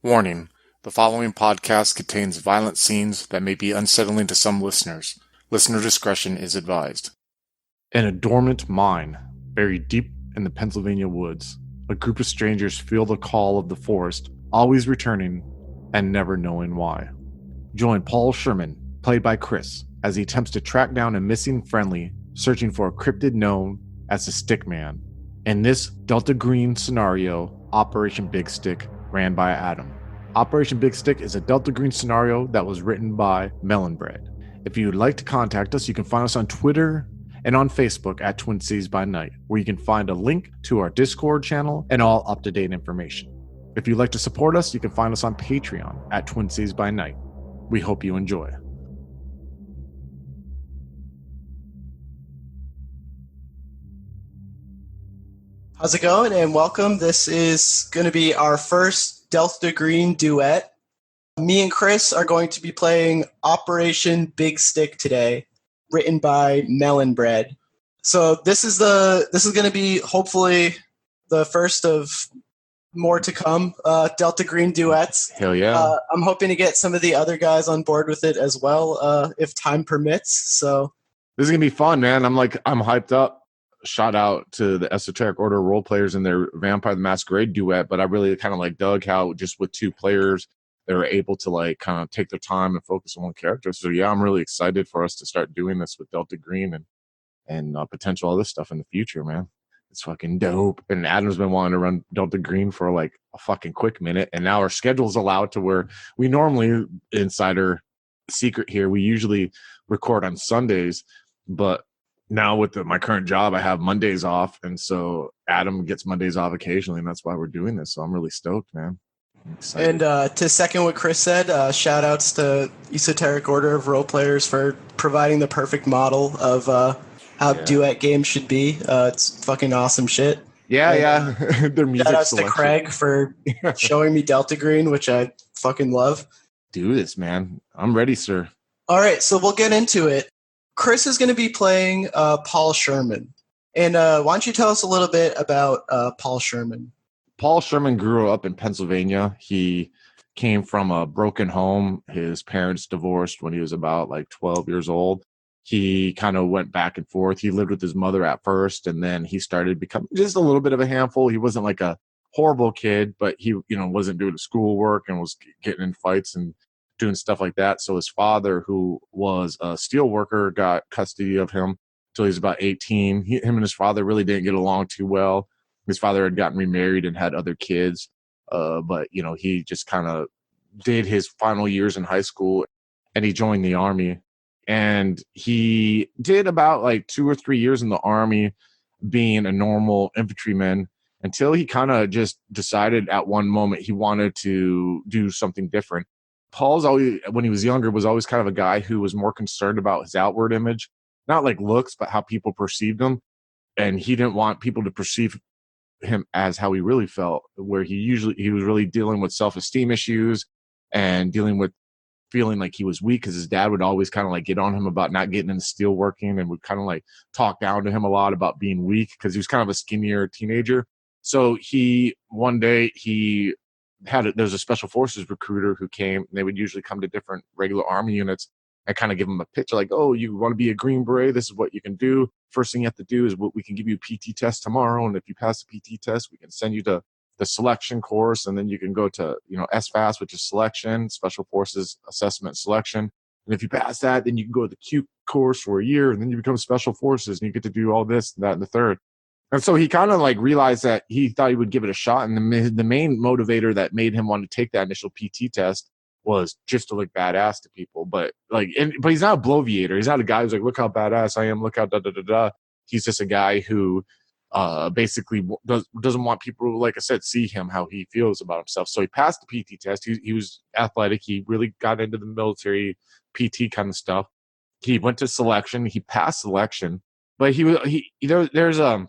Warning: the following podcast contains violent scenes that may be unsettling to some listeners. Listener discretion is advised. In a dormant mine, buried deep in the Pennsylvania woods, a group of strangers feel the call of the forest, always returning and never knowing why. Join Paul Sherman, played by Chris, as he attempts to track down a missing friendly, searching for a cryptid known as the Stick Man. In this Delta Green scenario, Operation Big Stick, ran by Adam. Operation Big Stick is a Delta Green scenario that was written by Melon Bread. If you would like to contact us, you can find us on Twitter and on Facebook at Twin Cities by Night, where you can find a link to our Discord channel and all up-to-date information. If you'd like to support us, you can find us on Patreon at Twin Cities by Night. We hope you enjoy. How's it going? And welcome. This is going to be our first Delta Green duet. Me and Chris are going to be playing Operation Big Stick today, written by Melon Bread. So this is going to be hopefully the first of more to come Delta Green duets. Hell yeah. I'm hoping to get some of the other guys on board with it as well, if time permits. So This is going to be fun, man. I'm hyped up. Shout out to the Esoteric Order role players in their Vampire the Masquerade duet, but I really kind of dug how just with two players they were able to kind of take their time and focus on one character. So yeah, I'm really excited for us to start doing this with Delta Green and potential other stuff in the future, man. It's fucking dope. And Adam's been wanting to run Delta Green for a fucking quick minute, and now our schedule's allowed to where we normally, insider secret here, we usually record on Sundays, but now with my current job, I have Mondays off, and so Adam gets Mondays off occasionally, and that's why we're doing this. So I'm really stoked, man. And to second what Chris said, shout outs to Esoteric Order of Role Players for providing the perfect model of how duet games should be. It's fucking awesome shit. Yeah. Their music shout outs selection. to Craig for showing me Delta Green, which I fucking love. Do this, man. I'm ready, sir. All right, so we'll get into it. Chris is going to be playing Paul Sherman. And why don't you tell us a little bit about Paul Sherman? Paul Sherman grew up in Pennsylvania. He came from a broken home. His parents divorced when he was about 12 years old. He kind of went back and forth. He lived with his mother at first, and then he started becoming just a little bit of a handful. He wasn't like a horrible kid, but he wasn't doing schoolwork and was getting in fights and doing stuff like that. So his father, who was a steel worker, got custody of him until he was about 18. Him and his father really didn't get along too well. His father had gotten remarried and had other kids. But he just kind of did his final years in high school, and he joined the Army. And he did about 2 or 3 years in the Army being a normal infantryman until he kind of just decided at one moment he wanted to do something different. Paul's always, when he was younger, was always kind of a guy who was more concerned about his outward image, not looks, but how people perceived him. And he didn't want people to perceive him as how he really felt, where he was really dealing with self-esteem issues and dealing with feeling like he was weak, because his dad would always kind of get on him about not getting into steel working, and would kind of talk down to him a lot about being weak because he was kind of a skinnier teenager. So one day there's a special forces recruiter who came, and they would usually come to different regular Army units and kind of give them a pitch oh, you want to be a Green Beret? This is what you can do. First thing you have to do is we can give you a PT test tomorrow. And if you pass the PT test, we can send you to the selection course. And then you can go to, SFAS, which is selection, Special Forces Assessment Selection. And if you pass that, then you can go to the Q course for a year, and then you become Special Forces, and you get to do all this, that, and the third. And so he kind of realized that he thought he would give it a shot. And the main motivator that made him want to take that initial PT test was just to look badass to people. But but he's not a bloviator. He's not a guy who's look how badass I am. Look how da-da-da-da. He's just a guy who basically doesn't want people, like I said, see him how he feels about himself. So he passed the PT test. He was athletic. He really got into the military PT kind of stuff. He went to selection. He passed selection. But there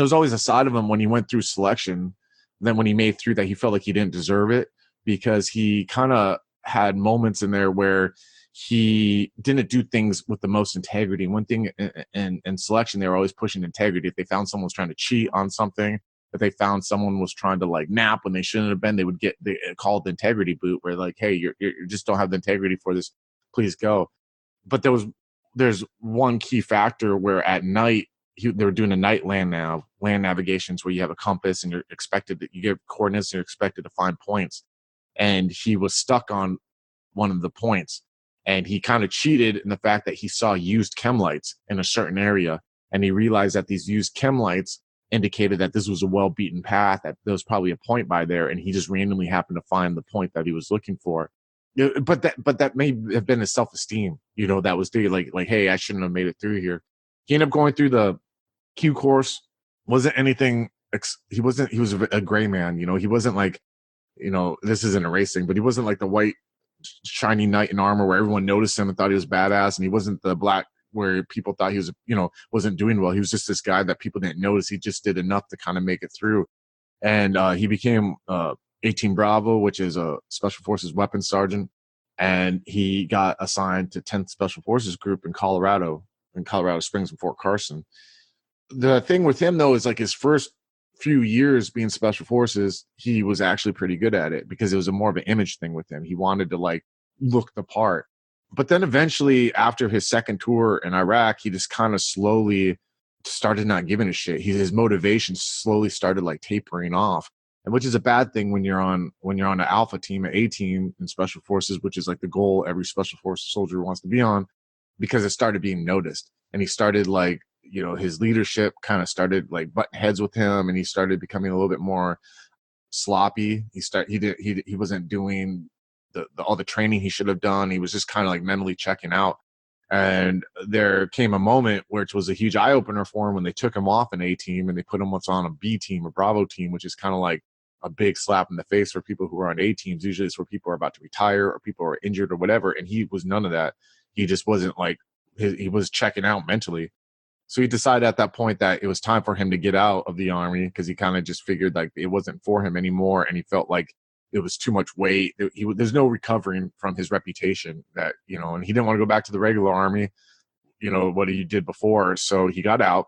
was always a side of him when he went through selection, then when he made through, that he felt like he didn't deserve it, because he kind of had moments in there where he didn't do things with the most integrity. One thing in selection, they were always pushing integrity. If they found someone was trying to cheat on something, If they found someone was trying to like nap when they shouldn't have been, they would get called the integrity boot, where like, hey, you just don't have the integrity for this, please go. But there's one key factor where at night they were doing a night land navigations where you have a compass and you're expected that you get coordinates and you're expected to find points, and he was stuck on one of the points, and he kind of cheated in the fact that he saw used chem lights in a certain area, and he realized that these used chem lights indicated that this was a well-beaten path, that there was probably a point by there, and he just randomly happened to find the point that he was looking for. But that may have been his self-esteem, that was there, like, hey, I shouldn't have made it through here. He ended up going through the Q course. Wasn't anything. He was a gray man. He wasn't like, this isn't a racing, but he wasn't like the white shiny knight in armor where everyone noticed him and thought he was badass, and he wasn't the black where people thought he was, wasn't doing well. He was just this guy that people didn't notice. He just did enough to kind of make it through. And he became 18 Bravo, which is a Special Forces weapons sergeant. And he got assigned to 10th Special Forces Group in Colorado Springs and Fort Carson. The thing with him, though, is like his first few years being Special Forces, he was actually pretty good at it because it was more of an image thing with him. He wanted to like look the part. But then eventually, after his second tour in Iraq, he just kind of slowly started not giving a shit. His motivation slowly started like tapering off, and which is a bad thing when you're on an alpha team, an A team in Special Forces, which is like the goal every Special Forces soldier wants to be on, because it started being noticed, and he started like, his leadership kind of started like butting heads with him, and he started becoming a little bit more sloppy. He wasn't doing all the training he should have done. He was just kind of like mentally checking out. And there came a moment where it was a huge eye opener for him when they took him off an A team and they put him on a B team, a Bravo team, which is kind of like a big slap in the face for people who are on A teams. Usually it's where people are about to retire or people are injured or whatever. And he was none of that. He just wasn't like, he was checking out mentally. So he decided at that point that it was time for him to get out of the Army, because he kind of just figured like it wasn't for him anymore. And he felt like it was too much weight. There's no recovering from his reputation that, and he didn't want to go back to the regular Army, what he did before. So he got out,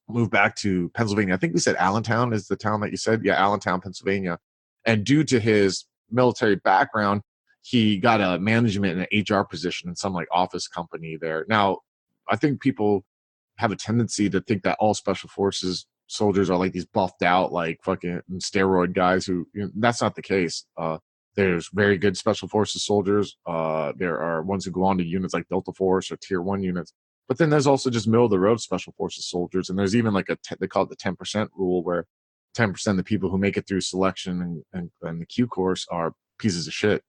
moved back to Pennsylvania. I think we said Allentown is the town that you said. Yeah, Allentown, Pennsylvania. And due to his military background, he got a management and an HR position in some like office company there. Now, I think people have a tendency to think that all Special Forces soldiers are like these buffed out, like fucking steroid guys who, that's not the case. There's very good Special Forces soldiers. There are ones who go on to units like Delta Force or Tier 1 units. But then there's also just middle of the road Special Forces soldiers. And there's even like they call it the 10% rule, where 10% of the people who make it through selection and the Q course are pieces of shit.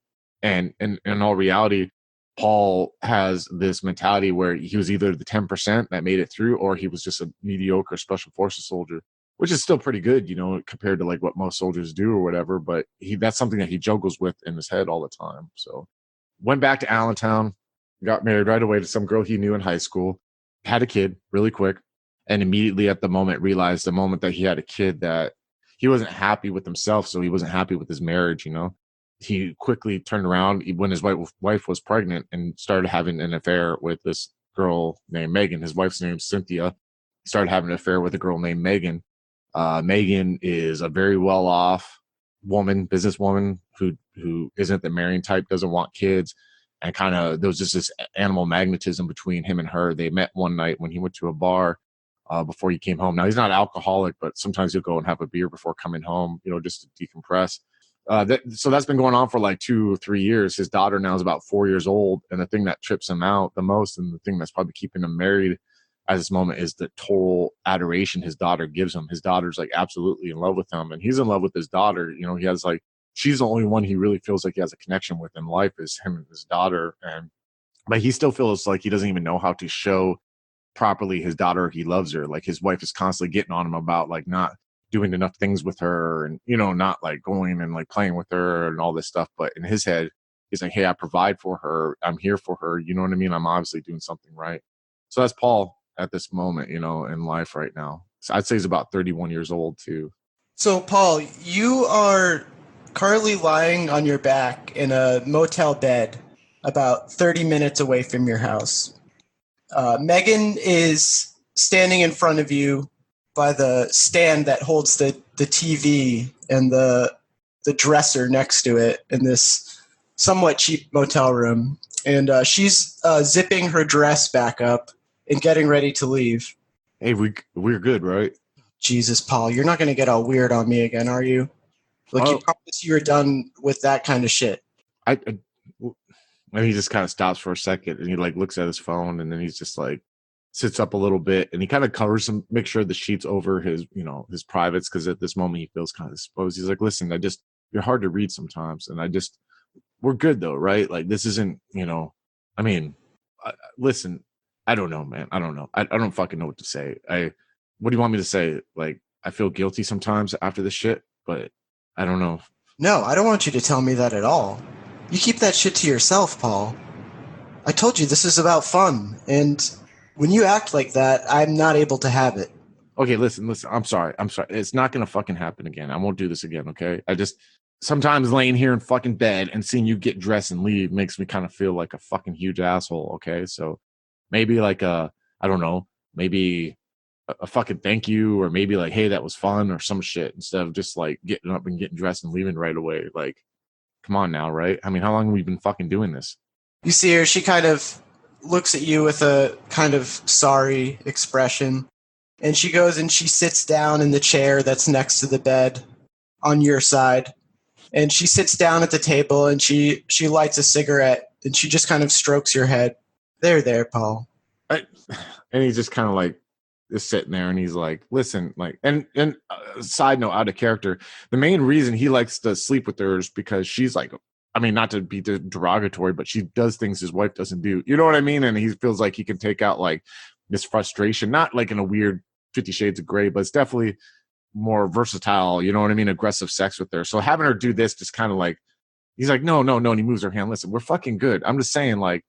And in all reality, Paul has this mentality where he was either the 10% that made it through, or he was just a mediocre Special Forces soldier, which is still pretty good, compared to like what most soldiers do or whatever. But that's something that he juggles with in his head all the time. So went back to Allentown, got married right away to some girl he knew in high school, had a kid really quick, and immediately at the moment realized the moment that he had a kid that he wasn't happy with himself. So he wasn't happy with his marriage, He quickly turned around when his wife was pregnant and started having an affair with this girl named Megan. His wife's name is Cynthia. He started having an affair with a girl named Megan. Megan is a very well-off businesswoman who isn't the marrying type, doesn't want kids, and kind of there was just this animal magnetism between him and her. They met one night when he went to a bar before he came home. Now, he's not alcoholic, but sometimes he'll go and have a beer before coming home, just to decompress. So that's been going on for like 2 or 3 years. His daughter now is about 4 years old. And the thing that trips him out the most, and the thing that's probably keeping him married at this moment, is the total adoration his daughter gives him. His daughter's like absolutely in love with him, and he's in love with his daughter. He has like, she's the only one he really feels like he has a connection with in life, is him and his daughter. But he still feels like he doesn't even know how to show properly his daughter he loves her. Like his wife is constantly getting on him about like not doing enough things with her, and not like going and like playing with her and all this stuff. But in his head, he's like, hey, I provide for her, I'm here for her, you know what I mean? I'm obviously doing something right. So that's Paul at this moment, in life right now. So I'd say he's about 31 years old too. So, Paul, you are currently lying on your back in a motel bed about 30 minutes away from your house. Megan is standing in front of you by the stand that holds the the TV and the dresser next to it in this somewhat cheap motel room. And she's zipping her dress back up and getting ready to leave. Hey, we're good, right? Jesus, Paul, you're not going to get all weird on me again, are you? Like, you promised you were done with that kind of shit. And he just kind of stops for a second, and he like looks at his phone, and then he's just like sits up a little bit, and he kind of covers him, make sure the sheet's over his, his privates, because at this moment he feels kind of exposed. He's like, listen, you're hard to read sometimes, and we're good though, right? Like, this isn't, listen, I don't know, man. I don't know. I don't fucking know what to say. What do you want me to say? Like, I feel guilty sometimes after this shit, but I don't know. No, I don't want you to tell me that at all. You keep that shit to yourself, Paul. I told you this is about fun, and when you act like that, I'm not able to have it. Okay, listen. I'm sorry. It's not gonna fucking happen again. I won't do this again, okay? Sometimes laying here in fucking bed and seeing you get dressed and leave makes me kind of feel like a fucking huge asshole, okay? So maybe like I don't know, maybe a fucking thank you, or maybe like, hey, that was fun, or some shit, instead of just like getting up and getting dressed and leaving right away. Like, come on now, right? I mean, how long have we been fucking doing this? You see her, she kind of looks at you with a kind of sorry expression, and she goes and she sits down in the chair that's next to the bed on your side. And she sits down at the table and she lights a cigarette and she just kind of strokes your head. There, Paul. And he's just kind of like is sitting there, and he's like, listen, like, and side note, out of character, the main reason he likes to sleep with her is because she's like, I mean, not to be derogatory, but she does things his wife doesn't do. You know what I mean? And he feels like he can take out like this frustration, not like in a weird 50 Shades of Grey, but it's definitely more versatile, you know what I mean? Aggressive sex with her. So having her do this just kind of like, he's like, no. And he moves her hand. Listen, we're fucking good. I'm just saying, like,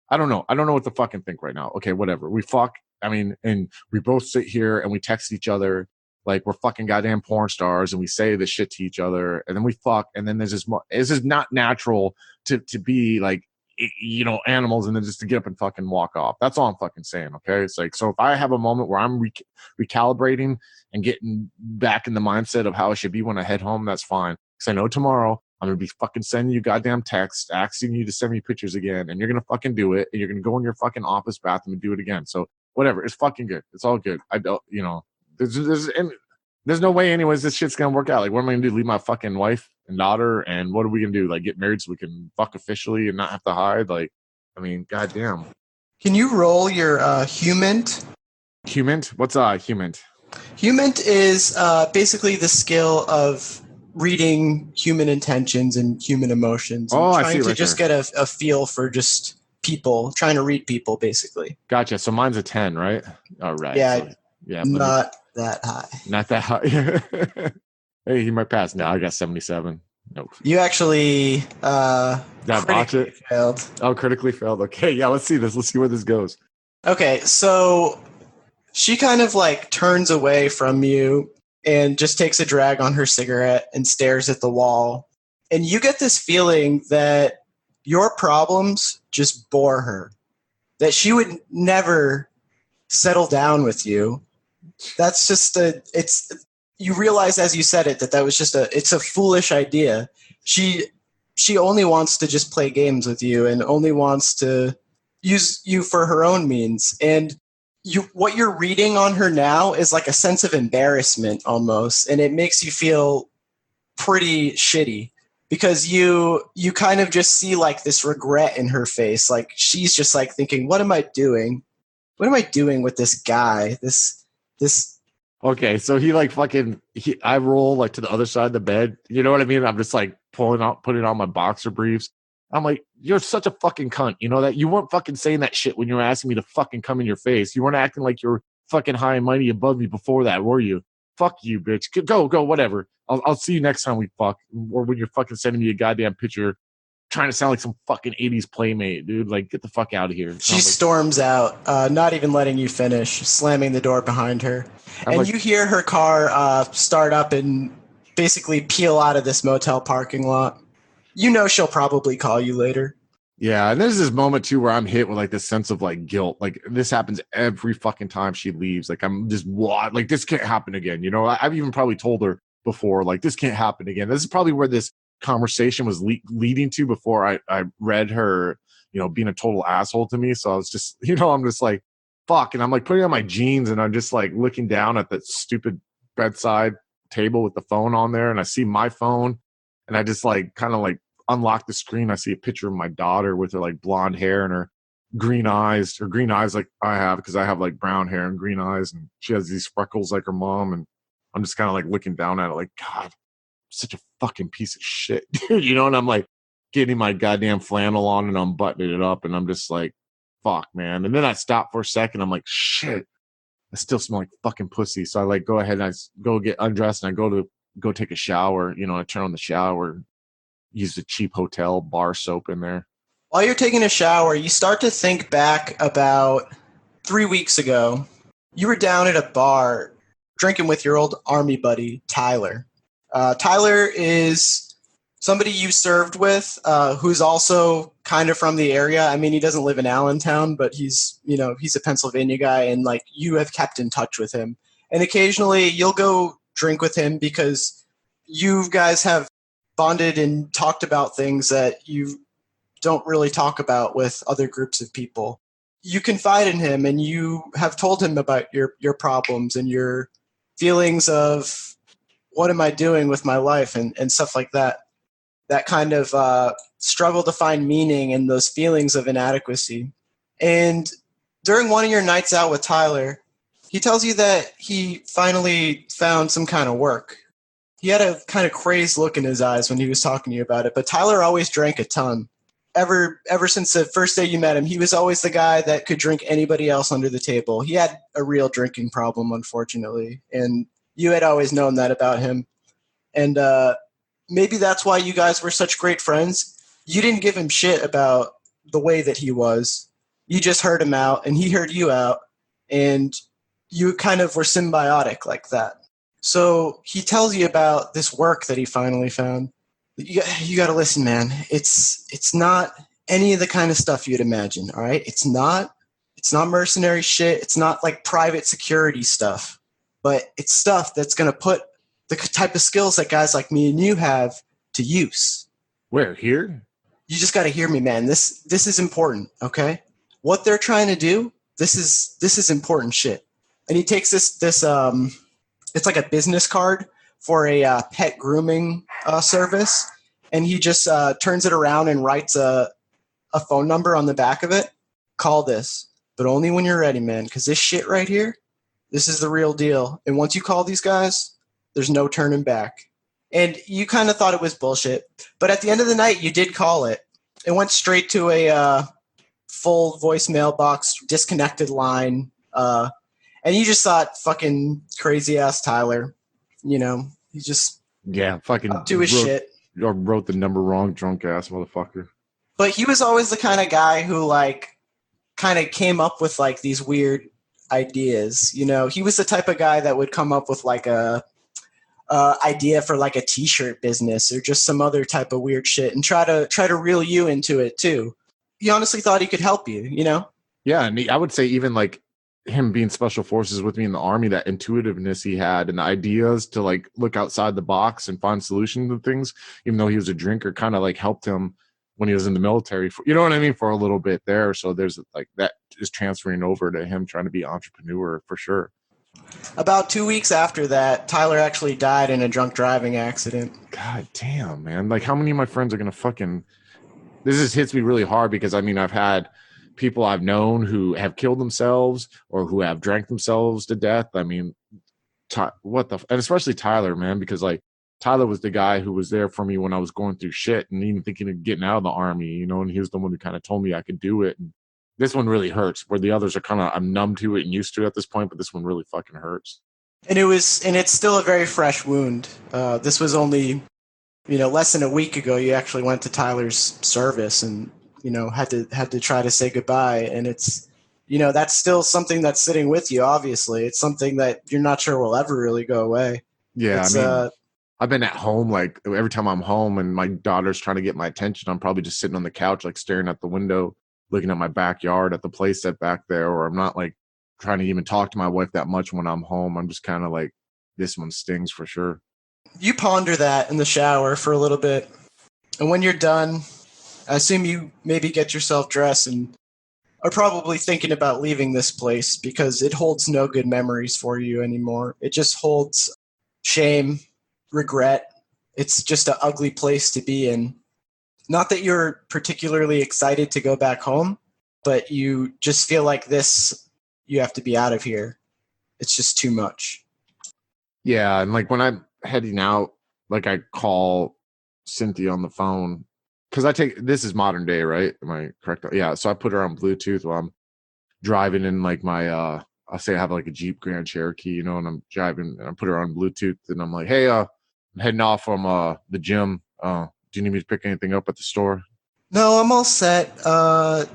I don't know what to fucking think right now. Okay, whatever. We fuck. I mean, and we both sit here and we text each other like we're fucking goddamn porn stars, and we say this shit to each other, and then we fuck, and then there's this is not natural to be like, animals, and then just to get up and fucking walk off. That's all I'm fucking saying, okay? It's like, so if I have a moment where I'm recalibrating and getting back in the mindset of how I should be when I head home, that's fine. Because I know tomorrow I'm going to be fucking sending you goddamn texts, asking you to send me pictures again, and you're going to fucking do it, and you're going to go in your fucking office bathroom and do it again. So whatever, it's fucking good. It's all good. I don't, there's no way anyways this shit's going to work out. Like, what am I going to do? Leave my fucking wife and daughter, and what are we going to do? Like, get married so we can fuck officially and not have to hide? Like, I mean, goddamn. Can you roll your humant? Humant? What's humant? Humant is basically the skill of reading human intentions and human emotions. And trying to just get a feel for just people, trying to read people, basically. Gotcha. So mine's a 10, right? All right. Yeah. So, yeah. Not that high. Not that high. Hey, he might pass now. I got 77. Nope. You actually critically failed. Oh, critically failed. Okay, yeah, let's see this. Let's see where this goes. Okay, so she kind of like turns away from you and just takes a drag on her cigarette and stares at the wall. And you get this feeling that your problems just bore her, that she would never settle down with you. That's just you realize as you said it that was just it's a foolish idea. She only wants to just play games with you and only wants to use you for her own means. And what you're reading on her now is like a sense of embarrassment almost, and it makes you feel pretty shitty because you kind of just see like this regret in her face. Like, she's just like thinking, what am I doing? What am I doing with this guy? This Okay, so he like I roll like to the other side of the bed. You know what I mean? I'm just like putting on my boxer briefs. I'm like, you're such a fucking cunt. You know that? You weren't fucking saying that shit when you were asking me to fucking come in your face. You weren't acting like you're fucking high and mighty above me before that, were you? Fuck you, bitch. Go, whatever. I'll see you next time we fuck, or when you're fucking sending me a goddamn picture trying to sound like some fucking 80s playmate, dude. Like, get the fuck out of here. She storms out, not even letting you finish, slamming the door behind her. And you hear her car start up and basically peel out of this motel parking lot. You know she'll probably call you later. Yeah, and there's this moment, too, where I'm hit with, like, this sense of, like, guilt. Like, this happens every fucking time she leaves. Like, I'm just, like, this can't happen again, you know? I've even probably told her, before. Like, this can't happen again. This is probably where this conversation was leading to before I read her, being a total asshole to me. So I was just, I'm just like, fuck. And I'm like putting on my jeans and I'm just like looking down at that stupid bedside table with the phone on there. And I see my phone and I just like kind of like unlock the screen. I see a picture of my daughter with her like blonde hair and her green eyes like I have, because I have like brown hair and green eyes, and she has these freckles like her mom. And I'm just kind of like looking down at it like, God, such a fucking piece of shit, dude, and I'm like getting my goddamn flannel on and I'm buttoning it up and I'm just like, fuck, man. And then I stop for a second. I'm like, shit, I still smell like fucking pussy. So I like go ahead and I go get undressed and I go take a shower. I turn on the shower, use the cheap hotel bar soap in there. While you're taking a shower, you start to think back about 3 weeks ago. You were down at a bar drinking with your old army buddy, Tyler. Tyler is somebody you served with, who's also kind of from the area. I mean, he doesn't live in Allentown, but he's a Pennsylvania guy, and like you have kept in touch with him. And occasionally you'll go drink with him because you guys have bonded and talked about things that you don't really talk about with other groups of people. You confide in him and you have told him about your problems and your feelings of what am I doing with my life and stuff like that. That kind of struggle to find meaning and those feelings of inadequacy. And during one of your nights out with Tyler, he tells you that he finally found some kind of work. He had a kind of crazed look in his eyes when he was talking to you about it, but Tyler always drank a ton. Ever since the first day you met him, he was always the guy that could drink anybody else under the table. He had a real drinking problem, unfortunately, and you had always known that about him. And maybe that's why you guys were such great friends. You didn't give him shit about the way that he was. You just heard him out, and he heard you out, and you kind of were symbiotic like that. So he tells you about this work that he finally found. You got to listen, man. It's not any of the kind of stuff you'd imagine, all right? It's not mercenary shit. It's not like private security stuff. But it's stuff that's going to put the type of skills that guys like me and you have to use. Where? Here? You just got to hear me, man. This is important, okay? What they're trying to do, this is important shit. And he takes this it's like a business card for a pet grooming service, and he just turns it around and writes a phone number on the back of it. Call this, but only when you're ready, man, because this shit right here, this is the real deal. And once you call these guys, there's no turning back. And you kind of thought it was bullshit, but at the end of the night, you did call it. It went straight to a full voicemail box, disconnected line, and you just thought, fucking crazy ass Tyler. He just fucking do his shit. Or wrote the number wrong, drunk ass motherfucker. But he was always the kind of guy who like kind of came up with like these weird ideas. He was the type of guy that would come up with like a idea for like a t-shirt business or just some other type of weird shit and try to reel you into it too. He honestly thought he could help you, Yeah, and I would say even like him being special forces with me in the army, that intuitiveness he had and the ideas to like look outside the box and find solutions to things, even though he was a drinker, kind of like helped him when he was in the military, for a little bit there. So there's like that is transferring over to him trying to be an entrepreneur for sure. About 2 weeks after that, Tyler actually died in a drunk driving accident. God damn, man. Like, how many of my friends are going to fucking... This just hits me really hard because, I mean, I've had people I've known who have killed themselves or who have drank themselves to death. I mean, and especially Tyler, man, because, like, Tyler was the guy who was there for me when I was going through shit and even thinking of getting out of the army, and he was the one who kind of told me I could do it. And this one really hurts, where the others are kind of, I'm numb to it and used to it at this point, but this one really fucking hurts. And it's still a very fresh wound. This was only, less than a week ago. You actually went to Tyler's service and, had to try to say goodbye. And it's, that's still something that's sitting with you. Obviously, it's something that you're not sure will ever really go away. Yeah, I've been at home, like every time I'm home and my daughter's trying to get my attention, I'm probably just sitting on the couch, like staring at the window, looking at my backyard at the place set back there, or I'm not like trying to even talk to my wife that much when I'm home. I'm just kind of like, this one stings for sure. You ponder that in the shower for a little bit, and when you're done, I assume you maybe get yourself dressed and are probably thinking about leaving this place because it holds no good memories for you anymore. It just holds shame, regret. It's just an ugly place to be in. Not that you're particularly excited to go back home, but you just feel like you have to be out of here. It's just too much. Yeah, and like when I'm heading out, like I call Cynthia on the phone because this is modern day, right? Am I correct? Yeah, so I put her on Bluetooth while I'm driving in like my I'll say I have like a Jeep Grand Cherokee, and I'm driving and I put her on Bluetooth and I'm like, hey, I'm heading off from the gym. Do you need me to pick anything up at the store? No, I'm all set. I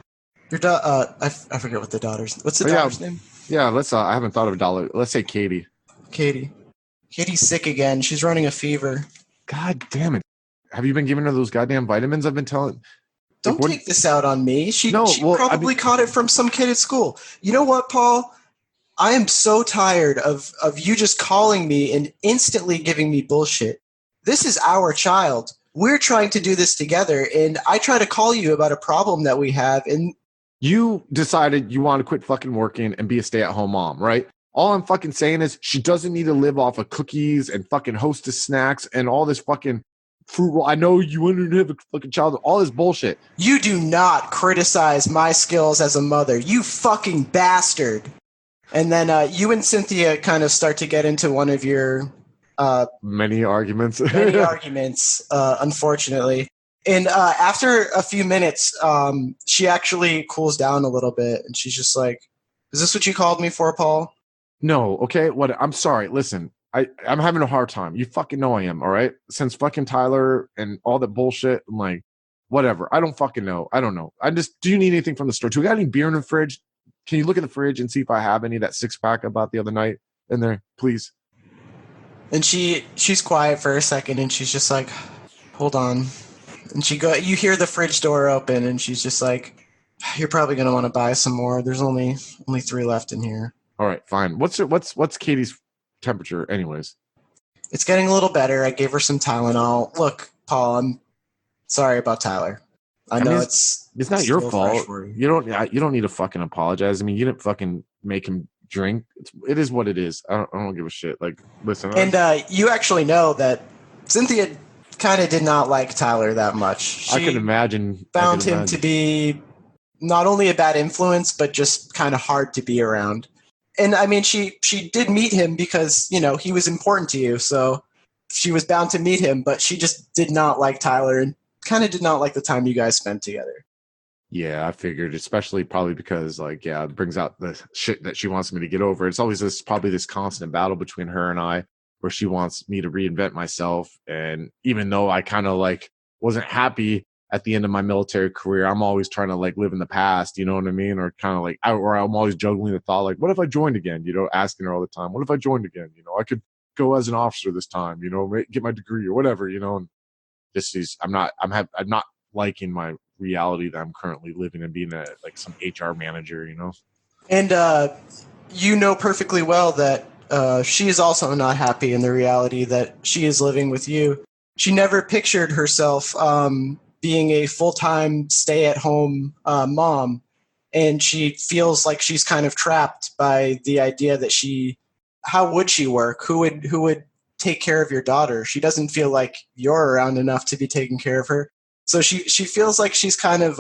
forget what the daughter's. What's the daughter's name? Yeah, let's. I haven't thought of a dollar. Let's say Katie. Katie. Katie's sick again. She's running a fever. God damn it! Have you been giving her those goddamn vitamins I've been telling? Don't take this out on me. She probably caught it from some kid at school. You know what, Paul? I am so tired of you just calling me and instantly giving me bullshit. This is our child. We're trying to do this together, and I try to call you about a problem that we have, and you decided you want to quit fucking working and be a stay-at-home mom, right? All I'm fucking saying is she doesn't need to live off of cookies and fucking Hostess snacks and all this fucking fruit roll. I know you want to have a fucking child. All this bullshit. You do not criticize my skills as a mother. You fucking bastard. And then you and Cynthia kind of start to get into one of your many arguments. Unfortunately. And after a few minutes, she actually cools down a little bit, and she's just like, "Is this what you called me for, Paul?" No, okay. What? I'm sorry. Listen, I'm having a hard time. You fucking know I am. All right. Since fucking Tyler and all that bullshit, I'm like, whatever. I don't fucking know. I don't know. Do you need anything from the store? Do we got any beer in the fridge? Can you look at the fridge and see if I have any of that 6-pack I bought the other night in there, please? And she's quiet for a second, and she's just like, "Hold on." And you hear the fridge door open, and she's just like, "You're probably gonna want to buy some more. There's only 3 left in here." All right, fine. What's Katie's temperature, anyways? It's getting a little better. I gave her some Tylenol. Look, Paul, I'm sorry about Tyler. I know it's not your fault. You don't need to fucking apologize. I mean, you didn't fucking make him drink. It is what it is. I don't give a shit. Like, listen. And you actually know that Cynthia kind of did not like Tyler that much. I can imagine. Found him to be not only a bad influence, but just kind of hard to be around. And I mean, she did meet him because, he was important to you. So she was bound to meet him, but she just did not like Tyler and kind of did not like the time you guys spent together. Yeah, I figured, especially probably because, like, it brings out the shit that she wants me to get over. It's always probably this constant battle between her and I, where she wants me to reinvent myself. And even though I kind of like wasn't happy at the end of my military career, I'm always trying to like live in the past, you know what I mean? Or kind of like, or I'm always juggling the thought, like, what if I joined again? Asking her all the time, what if I joined again? I could go as an officer this time, get my degree or whatever, and I'm not liking my reality that I'm currently living and being like some HR manager, And perfectly well that she is also not happy in the reality that she is living with you. She never pictured herself being a full-time stay-at-home mom, and she feels like she's kind of trapped by the idea that how would she work? Who would take care of your daughter? She doesn't feel like you're around enough to be taking care of her. So she feels like she's kind of,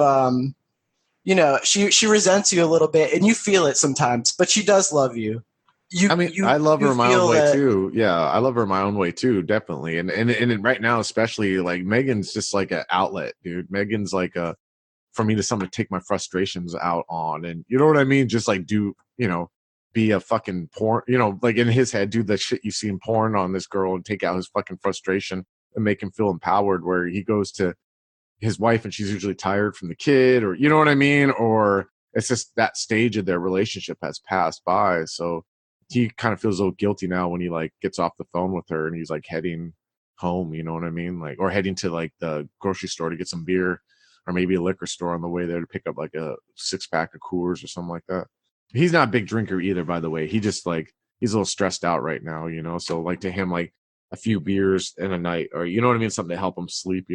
she resents you a little bit, and you feel it sometimes, but she does love you. I love her in my own way too. Yeah, I love her in my own way too, definitely. And right now, especially, like, Megan's just like an outlet, dude. Megan's like for me, to something to take my frustrations out on, and you know what I mean. Just like be a fucking porn, like in his head, do the shit you see in porn on this girl and take out his fucking frustration and make him feel empowered. Where he goes to his wife and she's usually tired from the kid, or you know what I mean, or it's just that stage of their relationship has passed by, so he kind of feels a little guilty now when he like gets off the phone with her and he's like heading home, you know what I mean? Like, or heading to like the grocery store to get some beer, or maybe a liquor store on the way there to pick up like a 6-pack of Coors or something like that. He's not a big drinker either, by the way. He just like, he's a little stressed out right now, so like to him, like a few beers in a night, or you know what I mean, something to help them sleep.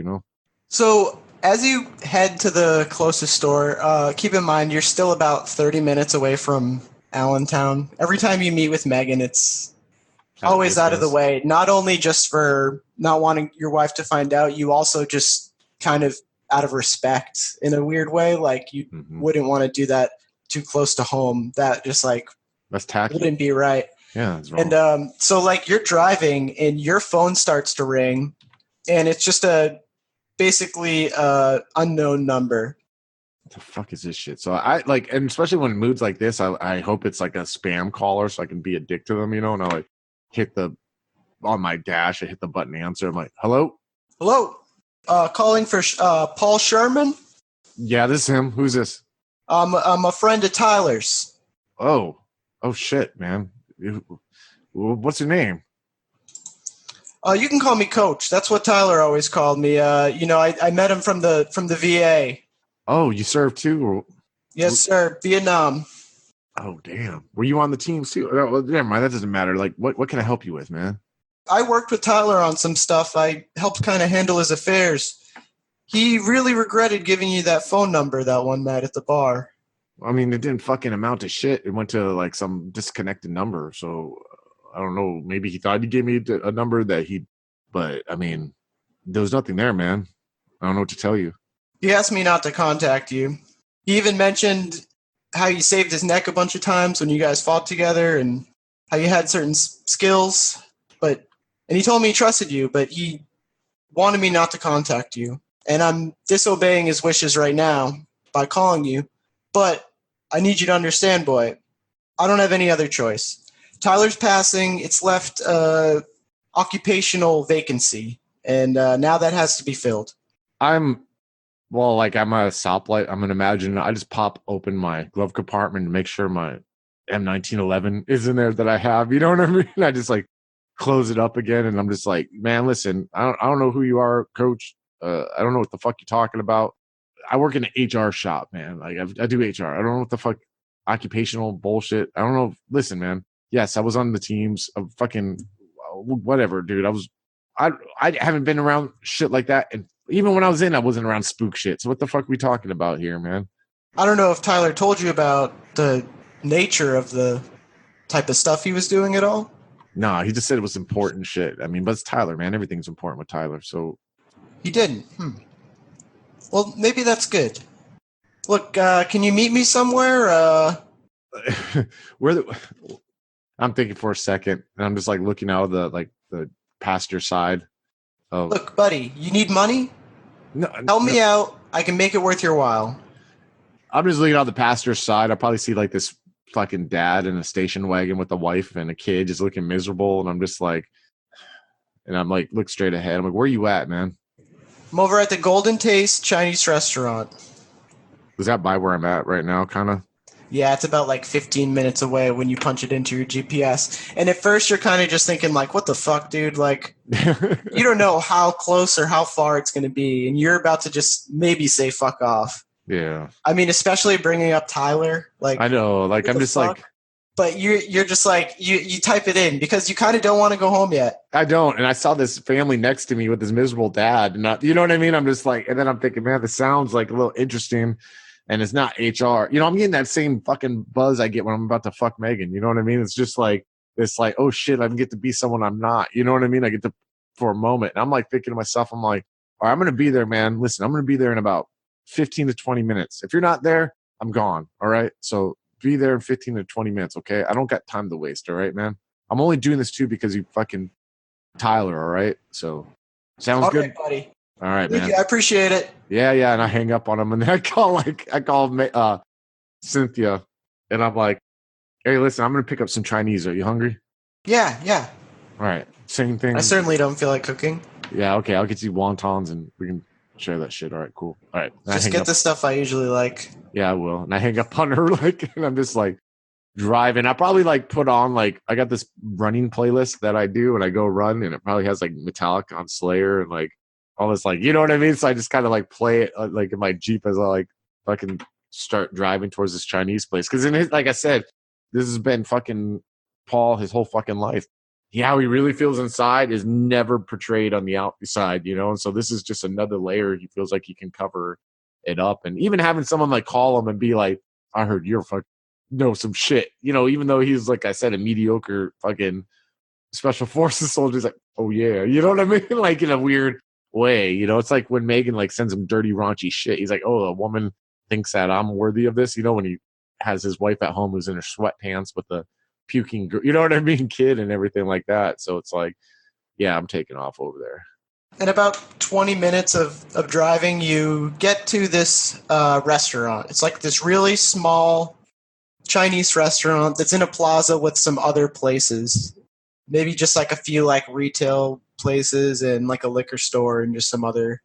So as you head to the closest store, keep in mind you're still about 30 minutes away from Allentown. Every time you meet with Megan, it's At a always out of the distance. way. Not only just for not wanting your wife to find out, you also just kind of out of respect in a weird way. Like you wouldn't want to do that too close to home. That just like That's tacky. wouldn't be right. Yeah, that's wrong. And so like you're driving and your phone starts to ring, and it's just a basically unknown number. What the fuck is this shit? So I like, and especially when moods like this, I hope it's like a spam caller so I can be a dick to them, and I like hit on my dash, I hit the button answer. I'm like, hello? Hello? Calling for Paul Sherman? Yeah, this is him. Who's this? I'm a friend of Tyler's. Oh shit, man. What's your name? You can call me Coach. That's what Tyler always called me. I met him from the VA. Oh, you served too? Yes, sir. Vietnam. Oh, damn. Were you on the teams too? Oh, well, never mind. That doesn't matter. Like, what can I help you with, man? I worked with Tyler on some stuff. I helped kind of handle his affairs. He really regretted giving you that phone number that one night at the bar. I mean, it didn't fucking amount to shit. It went to like some disconnected number. So I don't know. Maybe he thought he gave me a number but I mean, there was nothing there, man. I don't know what to tell you. He asked me not to contact you. He even mentioned how you saved his neck a bunch of times when you guys fought together and how you had certain skills. And he told me he trusted you, but he wanted me not to contact you. And I'm disobeying his wishes right now by calling you. But I need you to understand, boy, I don't have any other choice. Tyler's passing. It's left occupational vacancy. And now that has to be filled. I'm a stoplight. I'm gonna imagine I just pop open my glove compartment to make sure my M1911 is in there that I have. You know what I mean? I just like close it up again, and I'm just like, man, listen, I don't know who you are, Coach. I don't know what the fuck you're talking about. I work in an HR shop, man. Like I do HR. I don't know what the fuck occupational bullshit. I don't know. Listen, man. Yes, I was on the teams of fucking whatever, dude. I haven't been around shit like that, and even when I was in, I wasn't around spook shit. So what the fuck are we talking about here, man? I don't know if Tyler told you about the nature of the type of stuff he was doing at all. Nah, he just said it was important shit. I mean, but it's Tyler, man. Everything's important with Tyler. So he didn't. Well, maybe that's good. Look, can you meet me somewhere? I'm thinking for a second, and I'm just like looking out of the passenger side. Look, buddy, you need money? No, help me out. I can make it worth your while. I'm just looking out the passenger side. I probably see like this fucking dad in a station wagon with a wife and a kid just looking miserable, and I'm just like, look straight ahead. I'm like, where are you at, man? I'm over at the Golden Taste Chinese restaurant. Is that by where I'm at right now, kind of? Yeah, it's about like 15 minutes away when you punch it into your GPS. And at first you're kind of just thinking like, what the fuck, dude? Like, you don't know how close or how far it's going to be. And you're about to just maybe say fuck off. Yeah. I mean, especially bringing up Tyler. Like, I know. Like, I'm just fuck? But you're just like, you type it in because you kind of don't want to go home yet. I don't. And I saw this family next to me with this miserable dad. You know what I mean? I'm just like, and then I'm thinking, man, this sounds like a little interesting. And it's not HR. I'm getting that same fucking buzz I get when I'm about to fuck Megan. You know what I mean? It's just like, oh shit, I get to be someone I'm not. You know what I mean? I get to, for a moment. And I'm like thinking to myself, I'm like, all right, I'm going to be there, man. Listen, I'm going to be there in about 15 to 20 minutes. If you're not there, I'm gone. All right. So be there in 15 to 20 minutes. Okay. I don't got time to waste. All right, man. I'm only doing this too because you fucking Tyler. All right. So sounds all good. right, buddy. All right, Thank man. you. I appreciate it. Yeah. And I hang up on him, and then I call Cynthia, and I'm like, hey, listen, I'm going to pick up some Chinese. Are you hungry? Yeah. All right. Same thing. I certainly don't feel like cooking. Yeah. Okay. I'll get you wontons and we can share that shit. All right, cool. All right. Just get the stuff I usually like. Yeah, I will. And I hang up on her, and I'm just like driving. I probably put on I got this running playlist that I do when I go run, and it probably has Metallica on Slayer and all this you know what I mean? So I just kind of play it in my Jeep as I fucking start driving towards this Chinese place. Because like I said, this has been fucking Paul his whole fucking life. how he really feels inside is never portrayed on the outside, and so this is just another layer. He feels like he can cover it up, and even having someone like call him and be like, I heard you're fucking know some shit, even though he's, like I said, a mediocre fucking special forces soldier. He's like, oh yeah, you know what I mean? Like, in a weird way, it's like when Megan like sends him dirty raunchy shit. He's like, oh, a woman thinks that I'm worthy of this, when he has his wife at home who's in her sweatpants with the puking, you know what I mean, kid and everything like that. So it's like, yeah, I'm taking off over there. In about 20 minutes of driving, you get to this restaurant. It's like this really small Chinese restaurant that's in a plaza with some other places. Maybe just like a few like retail places and like a liquor store and just some other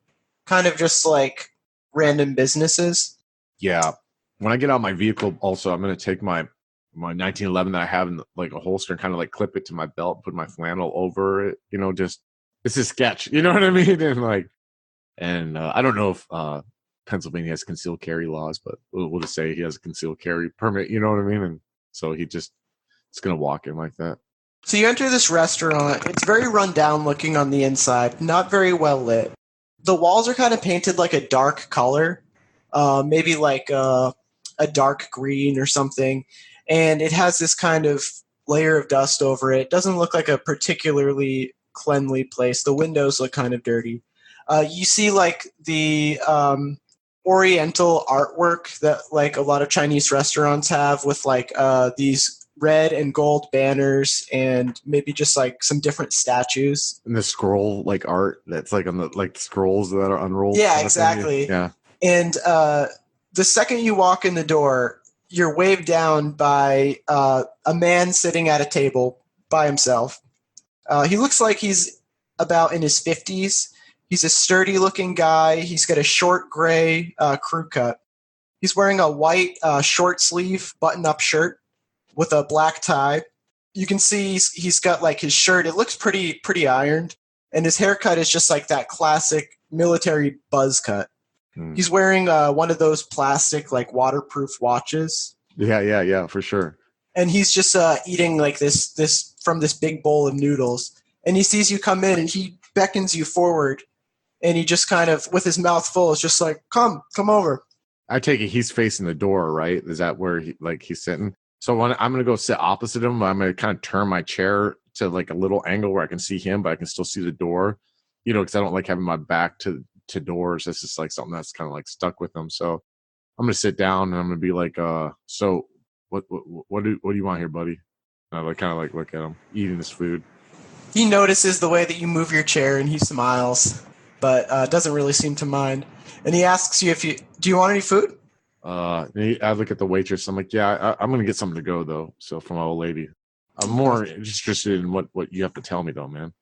kind of just like random businesses. Yeah. When I get out my vehicle, also, I'm going to take my 1911 that I have in like a holster and kind of like clip it to my belt, put my flannel over it, just, it's a sketch, you know what I mean? And I don't know if Pennsylvania has concealed carry laws, but we'll just say he has a concealed carry permit, you know what I mean? And so it's going to walk in like that. So you enter this restaurant. It's very run down looking on the inside, not very well lit. The walls are kind of painted like a dark color, maybe like a dark green or something. And it has this kind of layer of dust over it. It doesn't look like a particularly cleanly place. The windows look kind of dirty. You see like the oriental artwork that like a lot of Chinese restaurants have with like these red and gold banners and maybe just like some different statues. And the scroll like art that's like on the like scrolls that are unrolled. Yeah, exactly. Yeah. And the second you walk in the door, you're waved down by a man sitting at a table by himself. He looks like he's about in his 50s. He's a sturdy-looking guy. He's got a short gray crew cut. He's wearing a white short-sleeve button-up shirt with a black tie. You can see he's got like his shirt. It looks pretty ironed, and his haircut is just like that classic military buzz cut. He's wearing one of those plastic like waterproof watches. Yeah, for sure. And he's just eating like this from this big bowl of noodles. And he sees you come in, and he beckons you forward. And he just kind of, with his mouth full, is just like, come over. I take it he's facing the door, right? Is that where he's sitting? So when I'm going to go sit opposite him, I'm going to kind of turn my chair to like a little angle where I can see him, but I can still see the door, because I don't like having my back to doors. That's just like something that's kind of like stuck with them. So I'm going to sit down and I'm going to be like, so what do you want here, buddy? And I like kind of like look at him eating his food. He notices the way that you move your chair and he smiles, but doesn't really seem to mind. And he asks you do you want any food? I look at the waitress. I'm like, yeah, I'm going to get something to go though. So from my old lady, I'm more interested in what you have to tell me though, man.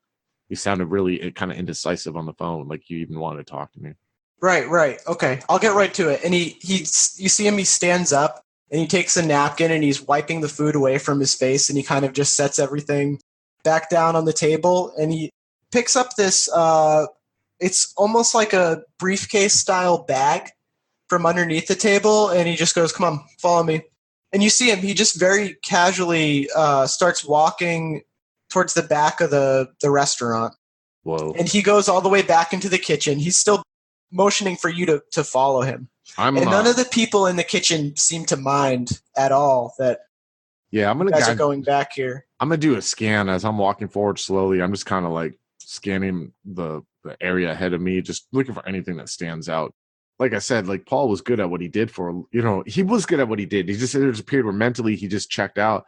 You sounded really kind of indecisive on the phone. Like you even wanted to talk to me. Right. Okay. I'll get right to it. And you see him, he stands up and he takes a napkin and he's wiping the food away from his face. And he kind of just sets everything back down on the table. And he picks up this, it's almost like a briefcase style bag from underneath the table. And he just goes, come on, follow me. And you see him, he just very casually starts walking towards the back of the restaurant. Whoa. And he goes all the way back into the kitchen. He's still motioning for you to follow him. And none of the people in the kitchen seem to mind at all that I'm guys are going back here. I'm going to do a scan as I'm walking forward slowly. I'm just kind of like scanning the area ahead of me, just looking for anything that stands out. Like I said, like Paul was good at what he did he was good at what he did. He just, there's a period where mentally he just checked out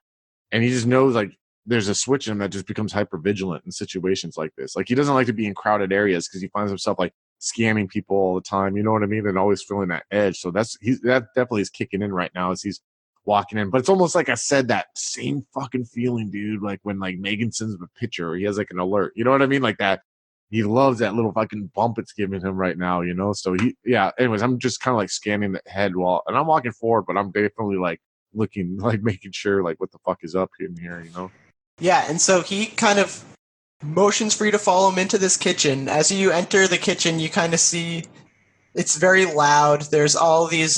and he just knows like there's a switch in him that just becomes hyper vigilant in situations like this. Like he doesn't like to be in crowded areas because he finds himself like scamming people all the time. You know what I mean? And always feeling that edge. So that definitely is kicking in right now as he's walking in. But it's almost like I said, that same fucking feeling, dude. Like when like Megan sends him a picture or he has like an alert. You know what I mean? Like that. He loves that little fucking bump it's giving him right now, So anyways, I'm just kind of like scanning the head and I'm walking forward, but I'm definitely like looking, like making sure like what the fuck is up in here, Yeah, and so he kind of motions for you to follow him into this kitchen. As you enter the kitchen, you kind of see it's very loud. There's all these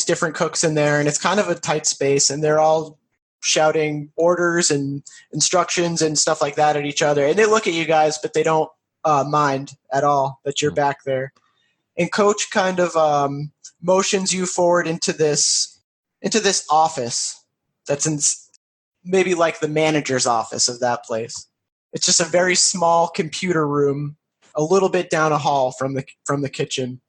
different cooks in there, and it's kind of a tight space, and they're all shouting orders and instructions and stuff like that at each other. And they look at you guys, but they don't mind at all that you're back there. And Coach kind of motions you forward into this office that's in maybe like the manager's office of that place. It's just a very small computer room, a little bit down a hall from the kitchen.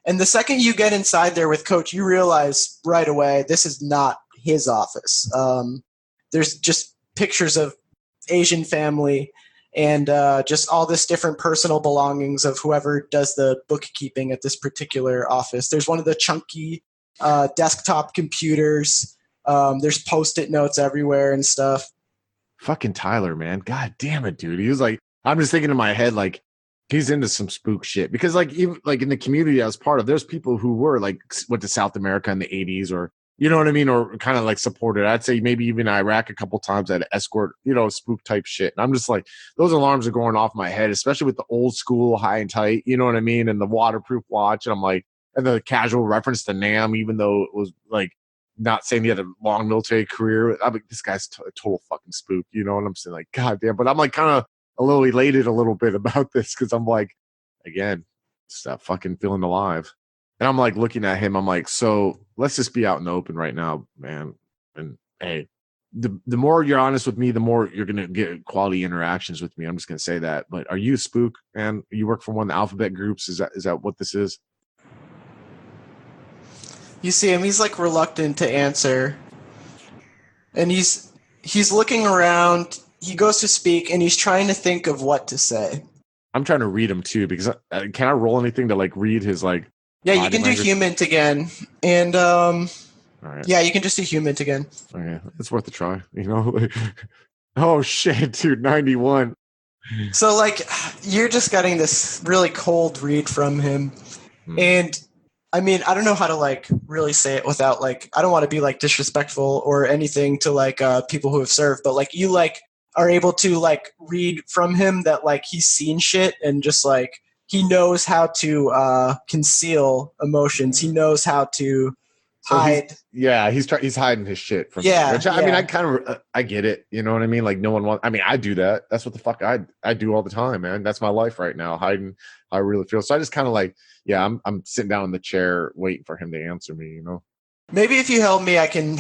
And the second you get inside there with Coach, you realize right away this is not his office. There's just pictures of Asian family and just all this different personal belongings of whoever does the bookkeeping at this particular office. There's one of the chunky desktop computers. There's Post-it notes everywhere and stuff. Fucking Tyler, man. God damn it, dude. He was like, I'm just thinking in my head, like, he's into some spook shit. Because, like, even like in the community I was part of, there's people who were like went to South America in the 80s, or you know what I mean, or kind of like supported. I'd say maybe even Iraq a couple times at escort, you know, spook type shit. And I'm just like, those alarms are going off my head, especially with the old school high and tight, you know what I mean, and the waterproof watch. And I'm like, and the casual reference to Nam, even though it was like not saying he had a long military career. I'm like, this guy's a total fucking spook, you know what I'm saying? Like, God damn. But I'm like kind of a little elated a little bit about this because I'm like, again, it's that fucking feeling alive. And I'm like looking at him, I'm like, so let's just be out in the open right now, man. And hey, the more you're honest with me, the more you're gonna get quality interactions with me. I'm just gonna say that. But are you a spook, man? You work for one of the alphabet groups? Is that what this is? You see him, he's like reluctant to answer. And he's looking around, he goes to speak, and he's trying to think of what to say. I'm trying to read him too, because can I roll anything to like read his like? Yeah, you can do human again, and all right. Yeah, you can just do human again. Okay, it's worth a try, you know. Oh shit, dude, 91. So like, you're just getting this really cold read from him, and I mean, I don't know how to like really say it without like, I don't want to be like disrespectful or anything to like people who have served, but like you like are able to like read from him that like he's seen shit and just like he knows how to conceal emotions. He knows how to hide. He's hiding his shit from me. Which, I mean, I kind of I get it. You know what I mean? Like no one wants. I mean, I do that. That's what the fuck I do all the time, man. That's my life right now, hiding how I really feel. So I just kind of like, yeah, I'm sitting down in the chair waiting for him to answer me. You know. Maybe if you help me, I can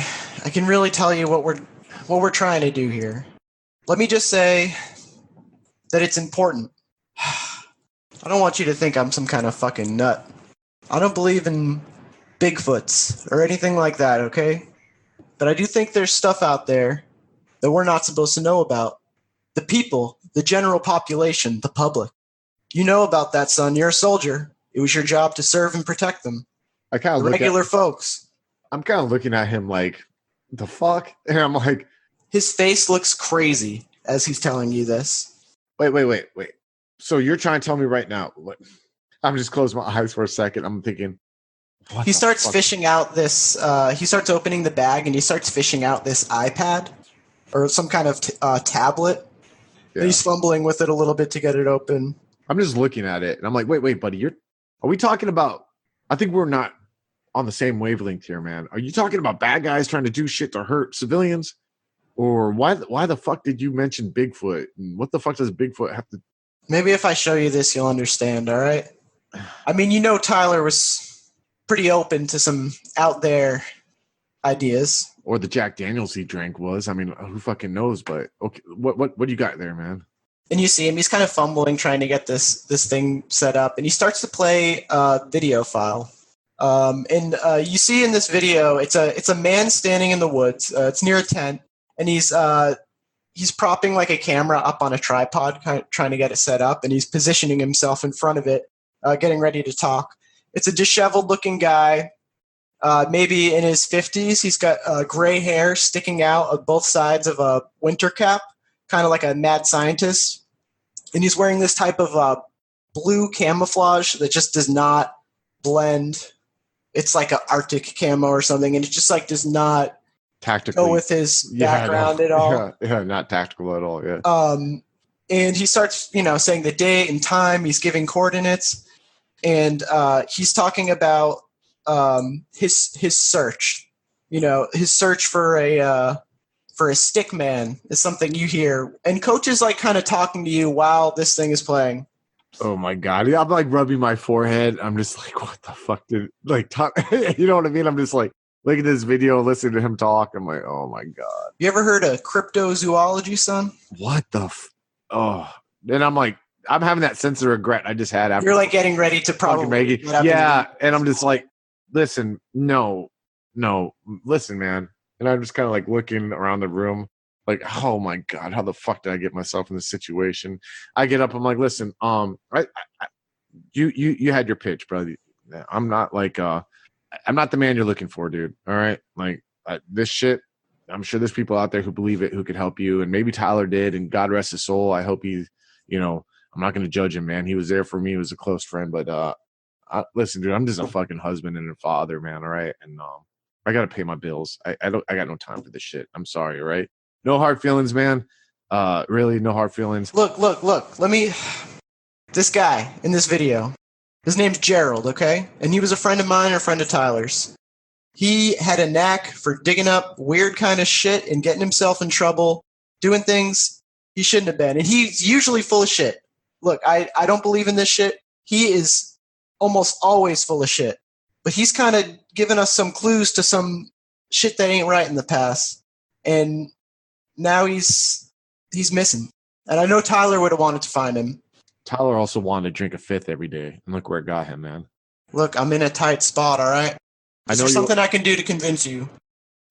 really tell you what we're trying to do here. Let me just say that it's important. I don't want you to think I'm some kind of fucking nut. I don't believe in Bigfoots or anything like that, okay? But I do think there's stuff out there that we're not supposed to know about. The people, the general population, the public. You know about that, son. You're a soldier. It was your job to serve and protect them. I kind of regular folks. I'm kind of looking at him like, the fuck? And I'm like... His face looks crazy as he's telling you this. Wait. So you're trying to tell me right now... I'm just closing my eyes for a second. I'm thinking... He starts fishing out this... he starts opening the bag and he starts fishing out this iPad or some kind of tablet. Yeah. And he's fumbling with it a little bit to get it open. I'm just looking at it and I'm like, wait, buddy, are we talking about... I think we're not on the same wavelength here, man. Are you talking about bad guys trying to do shit to hurt civilians? Or why the fuck did you mention Bigfoot? And what the fuck does Bigfoot have to... Maybe if I show you this, you'll understand, all right? I mean, you know Tyler was pretty open to some out there ideas. Or the Jack Daniels he drank was. I mean, who fucking knows? But okay, what do you got there, man? And you see him, he's kind of fumbling trying to get this thing set up. And he starts to play a video file. And you see in this video, it's a man standing in the woods. It's near a tent. And he's propping like a camera up on a tripod, kind of trying to get it set up. And he's positioning himself in front of it, getting ready to talk. It's a disheveled looking guy, maybe in his 50s. He's got gray hair sticking out of both sides of a winter cap, kind of like a mad scientist. And he's wearing this type of blue camouflage that just does not blend. It's like an Arctic camo or something, and it just like does not tactically go with his background at all. Yeah, not tactical at all. Yeah. And he starts, saying the date and time. He's giving coordinates, and he's talking about his search. His search for for a stick man is something you hear. And coach is like kind of talking to you while this thing is playing. Oh my God. Yeah, I'm like rubbing my forehead. I'm just like, what the fuck did like talk? You know what I mean? I'm just like, look at this video, listening to him talk. I'm like, oh my God. You ever heard of cryptozoology, son? What the oh. Then I'm like, I'm having that sense of regret I just had after You're like getting ready to probably get up yeah, and I'm just like, listen, no, listen, man. And I'm just kind of like looking around the room, like, oh my God, how the fuck did I get myself in this situation? I get up, I'm like, listen, you had your pitch, brother. I'm not like I'm not the man you're looking for, dude. All right, like this shit. I'm sure there's people out there who believe it, who could help you, and maybe Tyler did. And God rest his soul. I hope he's, you know, I'm not going to judge him, man. He was there for me. He was a close friend, but listen, dude, I'm just a fucking husband and a father, man. All right, and I got to pay my bills. I got no time for this shit. I'm sorry, all right. No hard feelings, man. Really, no hard feelings. Look. This guy in this video, his name's Gerald, okay? And he was a friend of mine or a friend of Tyler's. He had a knack for digging up weird kind of shit and getting himself in trouble, doing things he shouldn't have been. And he's usually full of shit. Look, I don't believe in this shit. He is almost always full of shit. But he's kind of given us some clues to some shit that ain't right in the past. And now he's missing. And I know Tyler would have wanted to find him. Tyler also wanted to drink a fifth every day. And look where it got him, man. Look, I'm in a tight spot, all right? Is there something I can do to convince you?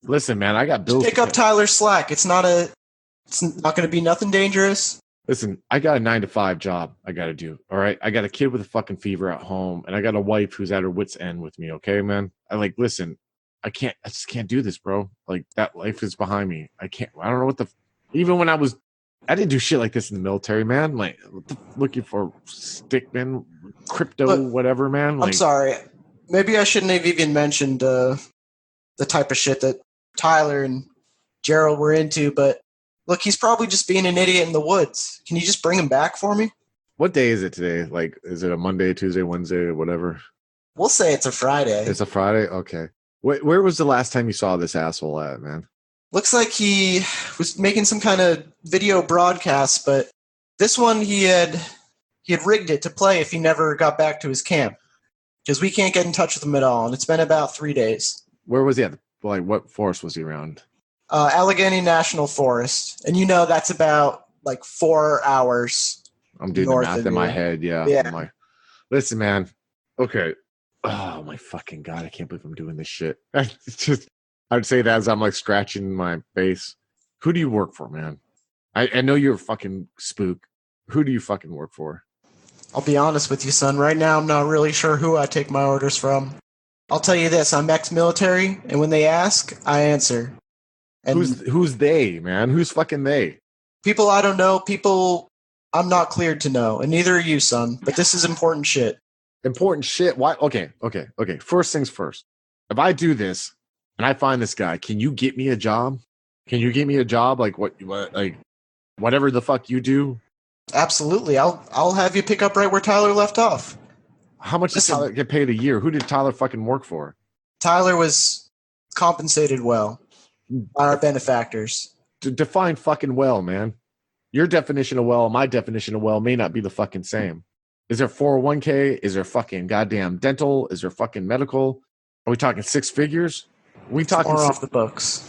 Listen, man, I got bills. Pick up Tyler's slack. It's not going to be nothing dangerous. Listen, I got a 9-to-5 job I got to do. All right. I got a kid with a fucking fever at home, and I got a wife who's at her wit's end with me. Okay, man. Listen, I just can't do this, bro. Like, that life is behind me. I don't know even when I didn't do shit like this in the military, man. Like, looking for stickman, crypto, whatever, man. Like, I'm sorry. Maybe I shouldn't have even mentioned the type of shit that Tyler and Gerald were into, but look, he's probably just being an idiot in the woods. Can you just bring him back for me? What day is it today? Like, is it a Monday, Tuesday, Wednesday, whatever? We'll say it's a Friday. It's a Friday? Okay. Where was the last time you saw this asshole at, man? Looks like he was making some kind of video broadcast, but this one he had rigged it to play if he never got back to his camp. Because we can't get in touch with him at all, and it's been about 3 days. Where was he at? Like, what forest was he around? Allegheny National Forest. And that's about, 4 hours. I'm doing the math in my head, yeah. Listen, man. Okay. Oh, my fucking God. I can't believe I'm doing this shit. I'd say that as I'm, scratching my face. Who do you work for, man? I know you're a fucking spook. Who do you fucking work for? I'll be honest with you, son. Right now, I'm not really sure who I take my orders from. I'll tell you this. I'm ex-military, and when they ask, I answer. And who's they, man? Who's fucking they? People I don't know. People I'm not cleared to know, and neither are you, son. But this is important shit. Important shit? Why? Okay. First things first. If I do this, and I find this guy, can you get me a job? Can you get me a job? Like whatever the fuck you do? Absolutely. I'll have you pick up right where Tyler left off. How much does Tyler get paid a year? Who did Tyler fucking work for? Tyler was compensated well by our benefactors. Define fucking well, man. Your definition of well, my definition of well may not be the fucking same. Is there 401k? Is there fucking goddamn dental? Is there fucking medical? Are we talking 6 figures? Are we talking off the books?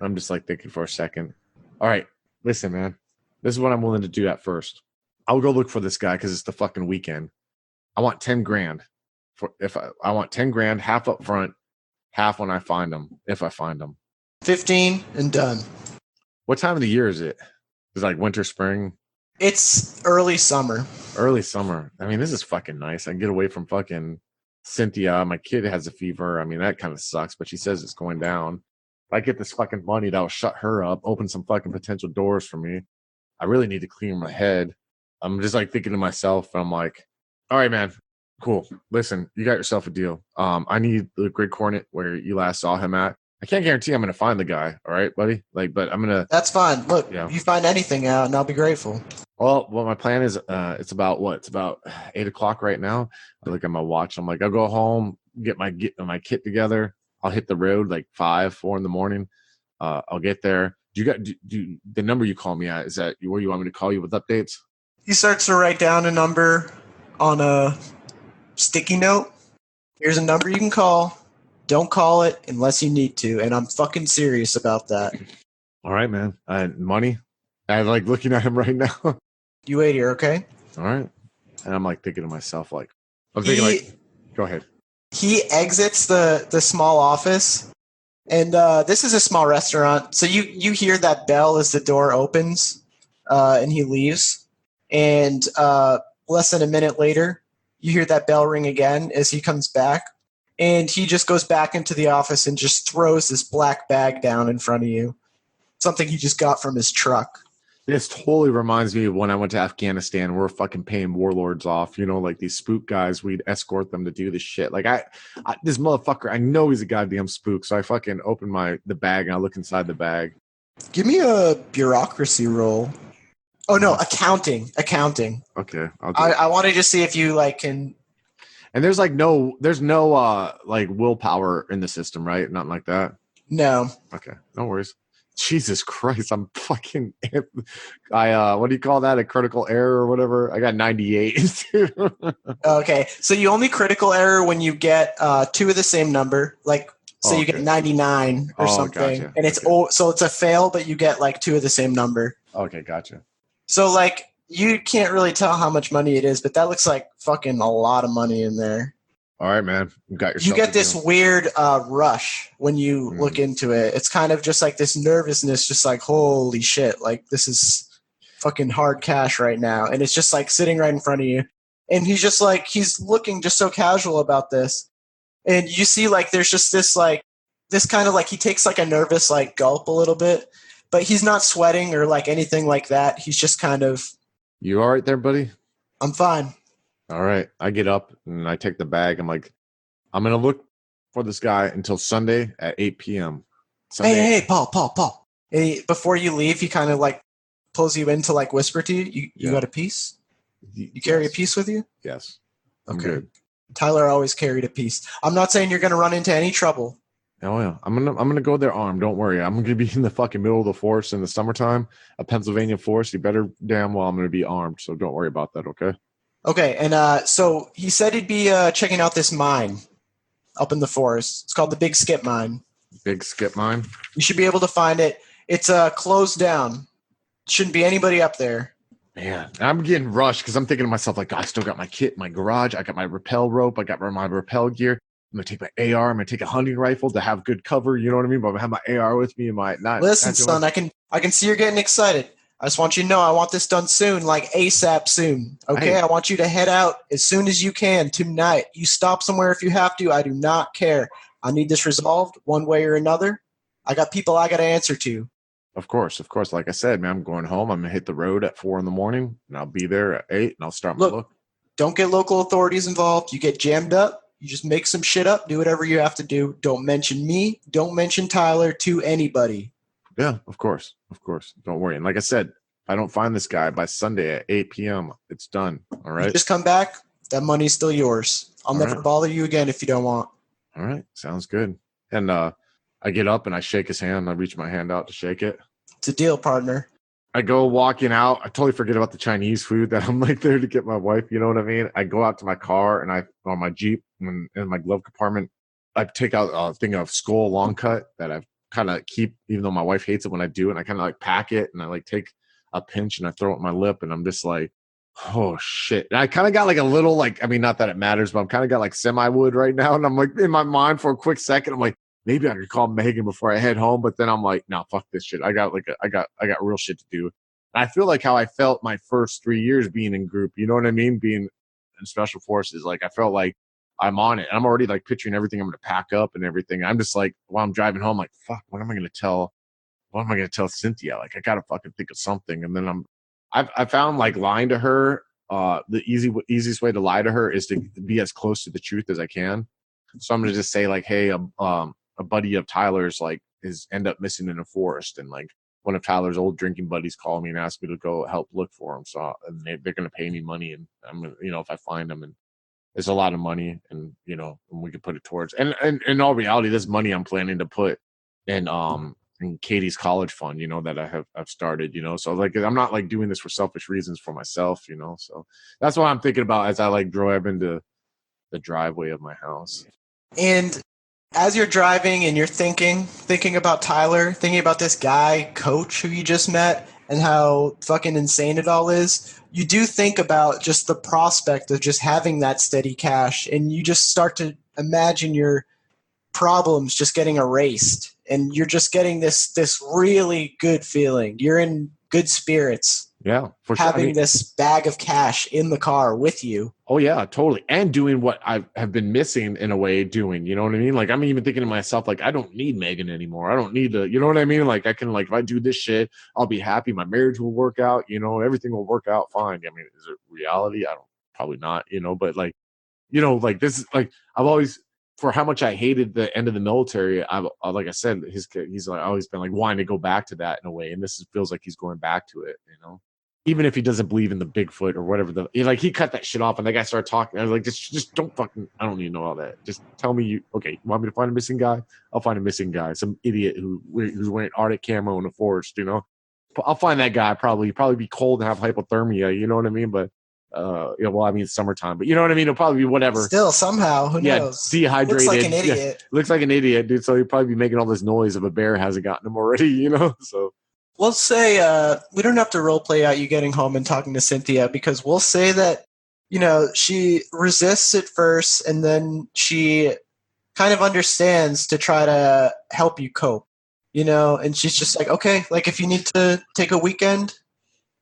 I'm just thinking for a second. All right, listen, man. This is what I'm willing to do at first. I'll go look for this guy because it's the fucking weekend. I want 10 grand. I want 10 grand, half up front, half when I find him, if I find him. 15 and done. What time of the year is it? Is it winter, spring? It's early summer. Early summer. I mean, this is fucking nice. I can get away from fucking Cynthia. My kid has a fever. I mean, that kind of sucks, but she says it's going down. If I get this fucking money, that'll shut her up, open some fucking potential doors for me. I really need to clear my head. I'm just thinking to myself, and I'm like, all right, man, cool. Listen, you got yourself a deal. I need the grid coordinate where you last saw him at. I can't guarantee I'm going to find the guy. All right, buddy. But I'm going to. That's fine. Look, you find anything out, and I'll be grateful. Well, what my plan is, it's about what? It's about 8:00 right now. I look at my watch. I'm like, I'll go home, get my kit together. I'll hit the road 4 in the morning. I'll get there. Do you got the number you call me at? Is that where you want me to call you with updates? He starts to write down a number on a sticky note. Here's a number you can call. Don't call it unless you need to, and I'm fucking serious about that. All right, man. Money. I like looking at him right now. You wait here, okay? All right. And I'm like thinking to myself, like, I'm thinking like, go ahead. He exits the small office, and this is a small restaurant, so you hear that bell as the door opens, and he leaves. And less than a minute later, you hear that bell ring again as he comes back, and he just goes back into the office and just throws this black bag down in front of you, something he just got from his truck. This totally reminds me of when I went to Afghanistan. We're fucking paying warlords off, like these spook guys. We'd escort them to do this shit. Like this motherfucker, I know he's a goddamn spook. So I fucking open the bag and I look inside the bag. Give me a bureaucracy roll. Oh no, accounting. Okay, I wanted to see if you can. And there's no like willpower in the system, right? Nothing like that. No. Okay, no worries. Jesus Christ, I'm fucking. What do you call that? A critical error or whatever? I got 98. Okay, so you only critical error when you get two of the same number. Like, say you get 99 or something, gotcha. And it's so it's a fail, but you get two of the same number. Okay, gotcha. So you can't really tell how much money it is, but that looks like fucking a lot of money in there. All right, man. You get this weird rush when you look into it. It's kind of just like this nervousness, just like, holy shit, like this is fucking hard cash right now. And it's just like sitting right in front of you. And he's just like, he's looking just so casual about this. And you see there's just this kind of he takes a nervous gulp a little bit, but he's not sweating or anything like that. He's just kind of. You all right there, buddy? I'm fine. All right. I get up and I take the bag. I'm like, I'm going to look for this guy until Sunday at 8 p.m. Hey, Paul. And before you leave, he kind of pulls you in to whisper to you. You got a piece? You carry a piece with you? Yes. I'm okay. Good. Tyler always carried a piece. I'm not saying you're going to run into any trouble. Oh yeah, I'm gonna go there armed. Don't worry. I'm gonna be in the fucking middle of the forest in the summertime, a Pennsylvania forest. You better damn well I'm gonna be armed. So don't worry about that. Okay. Okay, and so he said he'd be checking out this mine up in the forest. It's called the Big Skip Mine. Big Skip Mine. You should be able to find it. It's closed down. Shouldn't be anybody up there. Man, I'm getting rushed because I'm thinking to myself I still got my kit in my garage. I got my rappel rope. I got my rappel gear. I'm going to take my AR. I'm going to take a hunting rifle to have good cover. You know what I mean? But I'm going to have my AR with me and my not. Listen, son, I can see you're getting excited. I just want you to know I want this done soon, ASAP soon. Okay? I want you to head out as soon as you can tonight. You stop somewhere if you have to. I do not care. I need this resolved one way or another. I got people I got to answer to. Of course. Like I said, man, I'm going home. I'm going to hit the road at 4 a.m. and I'll be there at 8 and I'll start my look. Don't get local authorities involved. You get jammed up. You just make some shit up, do whatever you have to do. Don't mention me. Don't mention Tyler to anybody. Yeah, of course. Don't worry. And like I said, if I don't find this guy by Sunday at 8 p.m., it's done. All right? You just come back. That money's still yours. I'll never bother you again if you don't want. All right. Sounds good. And I get up and I shake his hand. I reach my hand out to shake it. It's a deal, partner. I go walking out. I totally forget about the Chinese food that I'm there to get my wife. You know what I mean? I go out to my car and on my Jeep in my glove compartment, I take out a thing of Skull Long Cut that I kind of keep, even though my wife hates it when I do. And I kind of pack it and I take a pinch and I throw it in my lip and I'm just like, oh shit. And I kind of got a little not that it matters, but I'm kind of got semi-wood right now. And I'm in my mind for a quick second, I'm like, maybe I could call Megan before I head home, but then I'm like, no, fuck this shit. I got real shit to do. And I feel like how I felt my first 3 years being in group. You know what I mean? Being in special forces. I felt like I'm on it. I'm already picturing everything I'm going to pack up and everything. I'm just while I'm driving home, fuck, what am I going to tell? What am I going to tell Cynthia? I got to fucking think of something. And then I found lying to her. The easiest way to lie to her is to be as close to the truth as I can. So I'm going to just say hey, a buddy of Tyler's is end up missing in a forest, and one of Tyler's old drinking buddies called me and asked me to go help look for him. So they're going to pay me money, and I'm gonna, if I find him, and it's a lot of money, and and we could put it towards. And in all reality, this money I'm planning to put in and Katie's college fund, that I've started, so like I'm not like doing this for selfish reasons for myself, so that's what I'm thinking about as I like drive into the driveway of my house. And as you're driving and you're thinking about Tyler, thinking about this guy, Coach, who you just met, and how fucking insane it all is, you do think about just the prospect of just having that steady cash, and you just start to imagine your problems just getting erased, and you're just getting this really good feeling. You're in good spirits. Yeah, for sure. Having this bag of cash in the car with you. Oh yeah, totally. And doing what I have been missing in a way doing, you know what I mean? Like I'm even thinking to myself, like, I don't need Megan anymore. I don't need to, you know what I mean? Like I can, like, if I do this shit, I'll be happy. My marriage will work out, everything will work out fine. I mean, is it reality? Probably not, but like, like this is like, I've always, for how much I hated the end of the military, like I said, he's like always been like wanting to go back to that in a way. And feels like he's going back to it, even if he doesn't believe in the Bigfoot or whatever, he cut that shit off, and that guy started talking. I was like, just don't fucking, I don't need to know all that. Just tell me you want me to find a missing guy? I'll find a missing guy. Some idiot who's wearing Arctic camo in the forest, I'll find that guy. Probably be cold and have hypothermia. You know what I mean? But, it's summertime, but you know what I mean? It'll probably be whatever. Still, somehow, who knows? Dehydrated. Looks like an idiot. Yeah, looks like an idiot, dude. So he'll probably be making all this noise if a bear hasn't gotten him already, so. We'll say we don't have to role play out you getting home and talking to Cynthia, because we'll say that, she resists at first, and then she kind of understands to try to help you cope, and she's just like, okay, like if you need to take a weekend,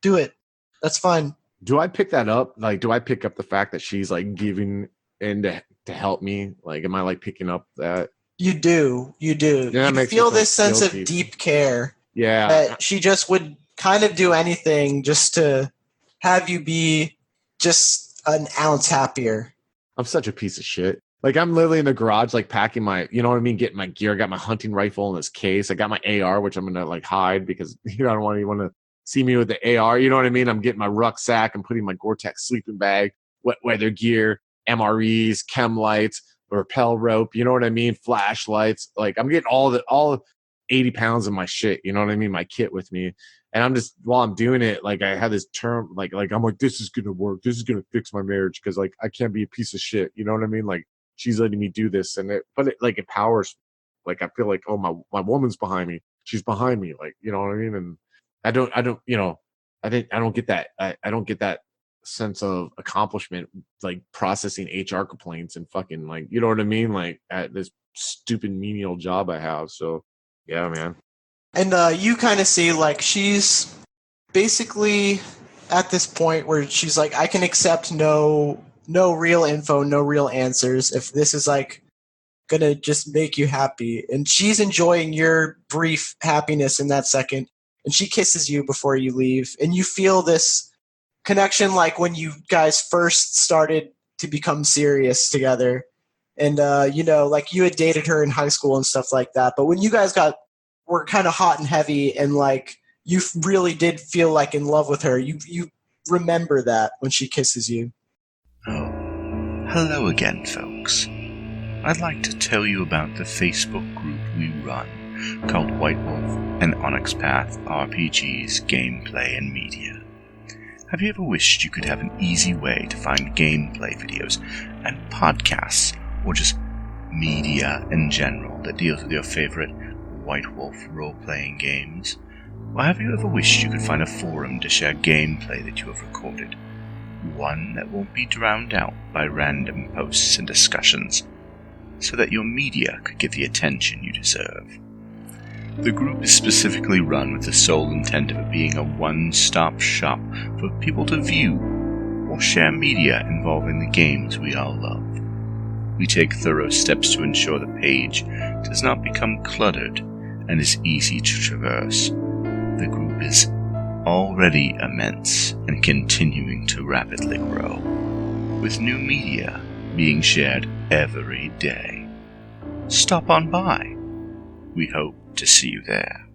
do it. That's fine. Do I pick that up? Like, do I pick up the fact that she's like giving in to help me? Like, am I like picking up that? You do. Yeah, you feel this sense of deep care. Yeah. That she just would kind of do anything just to have you be just an ounce happier. I'm such a piece of shit. Like, I'm literally in the garage, like packing my, you know what I mean? Getting my gear. I got my hunting rifle in this case. I got my AR, which I'm going to like hide because, I don't want anyone to see me with the AR. You know what I mean? I'm getting my rucksack. I'm putting my Gore-Tex sleeping bag, wet weather gear, MREs, chem lights, rappel rope. You know what I mean? Flashlights. Like, I'm getting all 80 pounds of my shit, you know what I mean? My kit with me. And I'm just, while I'm doing it, like I had this term, like I'm like, this is going to work. This is going to fix my marriage. Cause like, I can't be a piece of shit. You know what I mean? Like she's letting me do this, and it like empowers, like, I feel like, oh, my woman's behind me. She's behind me. Like, you know what I mean? And I don't, I don't get that. I don't get that sense of accomplishment, like processing HR complaints and fucking, like, you know what I mean? Like at this stupid menial job I have. So, yeah, man. And you kind of see, like, she's basically at this point where she's like, I can accept no real info, no real answers if this is, like, going to just make you happy. And she's enjoying your brief happiness in that second. And she kisses you before you leave. And you feel this connection like when you guys first started to become serious together. And, like you had dated her in high school and stuff like that. But when you guys were kind of hot and heavy and like you really did feel like in love with her, you remember that when she kisses you. Oh, hello again, folks. I'd like to tell you about the Facebook group we run called White Wolf and Onyx Path RPGs, Gameplay and Media. Have you ever wished you could have an easy way to find gameplay videos and podcasts, or just media in general that deals with your favorite White Wolf role-playing games? Or have you ever wished you could find a forum to share gameplay that you have recorded? One that won't be drowned out by random posts and discussions, so that your media could get the attention you deserve. The group is specifically run with the sole intent of it being a one-stop shop for people to view or share media involving the games we all love. We take thorough steps to ensure the page does not become cluttered and is easy to traverse. The group is already immense and continuing to rapidly grow, with new media being shared every day. Stop on by. We hope to see you there.